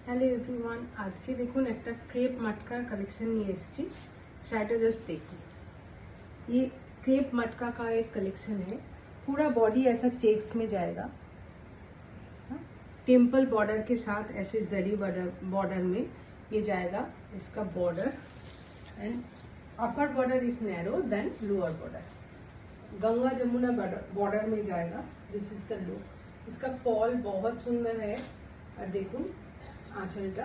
Hello everyone, आज के देखুন একটা क्रेप मटका कलेक्शन নিয়ে এসেছি। শাড়িটা जस्ट देखिए, ये क्रेप मटका का एक कलेक्शन है। पूरा बॉडी ऐसा चेक्स में जाएगा, टेम्पल बॉर्डर के साथ ऐसे जरी बॉर्डर में ये जाएगा। इसका border and upper border is narrow then lower border, Ganga Jamuna border में जाएगा। This is the look. इसका फॉल बहुत सुंदर है। और देखুন आंचलटा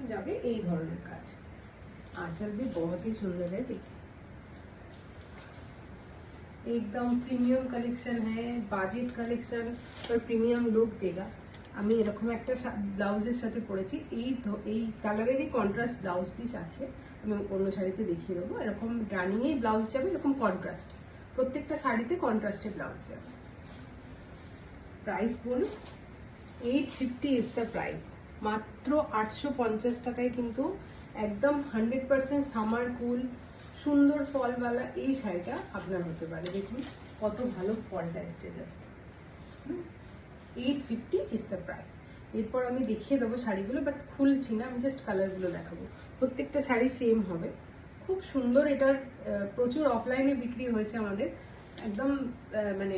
जाबे এই ধরনের কাজ। आंचल भी बहुत ही सुंदर है। देखिए एकदम प्रीमियम कलेक्शन है, बाजेट कलेक्शन और प्रीमियम लुक देगा। আমি এরকম একটা ব্লাউজের সাথে পরেছি। এই কালারেরই কন্ট্রাস্ট ব্লাউজ পিস আছে, আমি অন্য শাড়িতে দেখিয়ে দেবো। এরকম রানিংয়ে ব্লাউজ যাবে, এরকম কন্ট্রাস্ট প্রত্যেকটা শাড়িতে কন্ট্রাস্টে ব্লাউজ যাবে। প্রাইস বলুন, 850 ইজ দ্য প্রাইস। মাত্র 850 টাকায় কিন্তু একদম 100% সামার কুল সুন্দর ফলওয়ালা এই শাড়িটা আপনার হতে পারে। দেখুন কত ভালো ফলটা এসছে, জাস্ট 850 ইজ দ্য প্রাইস। এরপর আমি দেখিয়ে দেবো শাড়িগুলো, বাট খুলছি না, আমি জাস্ট কালারগুলো দেখাবো। প্রত্যেকটা শাড়ি সেম হবে, খুব সুন্দর। এটার প্রচুর অফলাইনে বিক্রি হয়েছে আমাদের। একদম মানে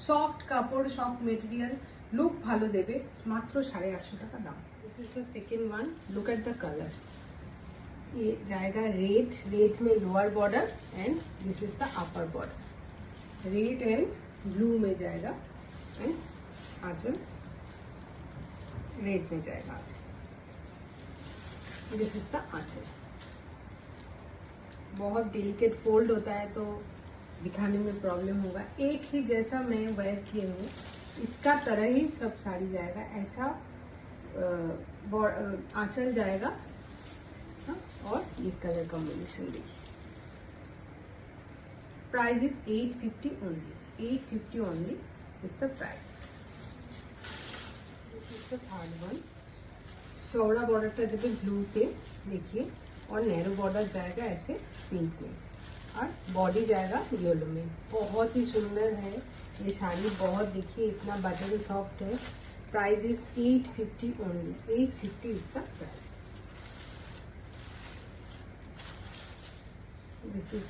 সফট কাপড়, সফট মেটেরিয়াল, লুক ভালো দেবে। মাত্র 850 টাকা দাম। This is the second one. Look at the colour, ये जाएगा रेड में lower border and this is the upper border. Red and blue में जाएगा एंड आंचल रेड में जाएगा। आंचल, दिस इज द आंचल। बहुत डेलिकेट फोल्ड होता है तो दिखाने में प्रॉब्लम होगा। एक ही जैसा मैं वेयर किए हूँ, इसका तरह ही सब साड़ी जाएगा। ऐसा आंचल जाएगा और ये कलर कॉम्बिनेशन देखिए। Price is 850 only. 850 only is the price. This is the third one. चौड़ा बॉर्डरটা देखे ब्लू पे, देखिए, और नैरो बॉर्डर जाएगा ऐसे पिंक में, और बॉडी जाएगा येलो में। बहुत ही सुंदर है ये साड़ी, बहुत। देखिए इतना बटरी सॉफ्ट है। Price is 850 only. 850 is the price. This is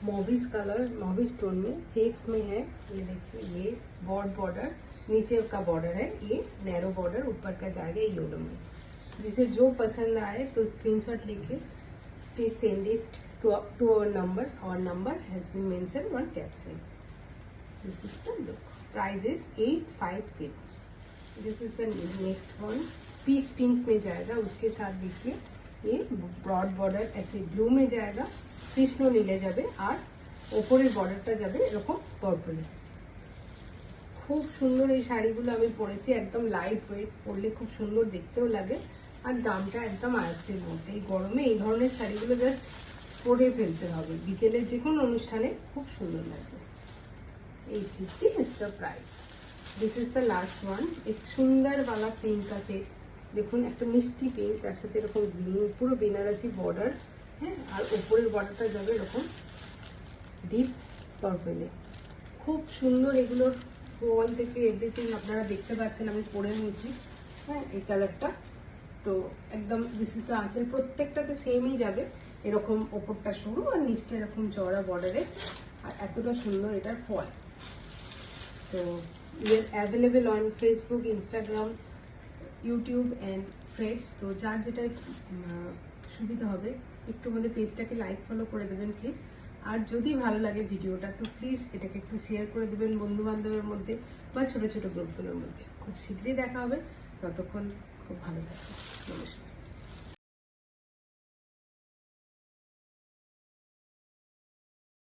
mauvish colour, mauvish tone में चेक्स में है। ये देखिए, ये ब्रॉड बॉर्डर, नीचे का बॉर्डर है, ये नैरो बॉर्डर ऊपर का जाएगा येलो में। जिसे जो पसंद आए तो स्क्रीनशॉट लेके please send it to our number. Our number has been mentioned on caption. This is the look. Price is 850. This is the next one. Peach pink में जाएगा, उसके साथ देखिए ये ब्रॉड बॉर्डर ऐसे ब्लू में जाएगा, কৃষ্ণ নীলে যাবে, আর ওপরের বর্ডারটা যাবে এরকম পার্পলে। খুব সুন্দর এই শাড়িগুলো আমি পরেছি, একদম লাইট ওয়েট, পরলে খুব সুন্দর দেখতেও লাগে, আর দামটা একদম আয়ত্তের মধ্যে। এই গরমে এই ধরনের শাড়িগুলো জাস্ট পরে ফেলতে হবে, বিকেলে যে কোনো অনুষ্ঠানে খুব সুন্দর লাগবে। 850 is the price. This is the last one. एक सुंदर वाला पिंक আছে, দেখুন একটা মিষ্টি পিঙ্ক, তার সাথে এরকম গ্রিন, পুরো বেনারসি বর্ডার, হ্যাঁ, আর উপরের বর্ডারটা যাবে এরকম ডিপ পার্পলে। খুব সুন্দর। এগুলোর ফল থেকে এভরিথিং আপনারা দেখতে পাচ্ছেন, আমি পরে নিয়েছি। হ্যাঁ, এই কালারটা তো একদম। দিস ইজ দ্য আঁচল, প্রত্যেকটাতে সেমই যাবে, এরকম ওপরটা সরু আর নিচটা এরকম চওড়া বর্ডারে, আর এতটা সুন্দর এটার ফল। তো ইয়ে available on Facebook, Instagram, YouTube and threads. তো যার যেটা সুবিধা হবে একটু আমাদের পেজটাকে লাইক ফলো করে দেবেন প্লিজ। আর যদি ভালো লাগে ভিডিওটা তো প্লিজ এটাকে একটু শেয়ার করে দেবেন বন্ধু বান্ধবের মধ্যে বা ছোট ছোট গ্রুপগুলোর মধ্যে। খুব শীঘ্রই দেখা হবে, ততক্ষণ খুব ভালো থাকবে। নমস্কার।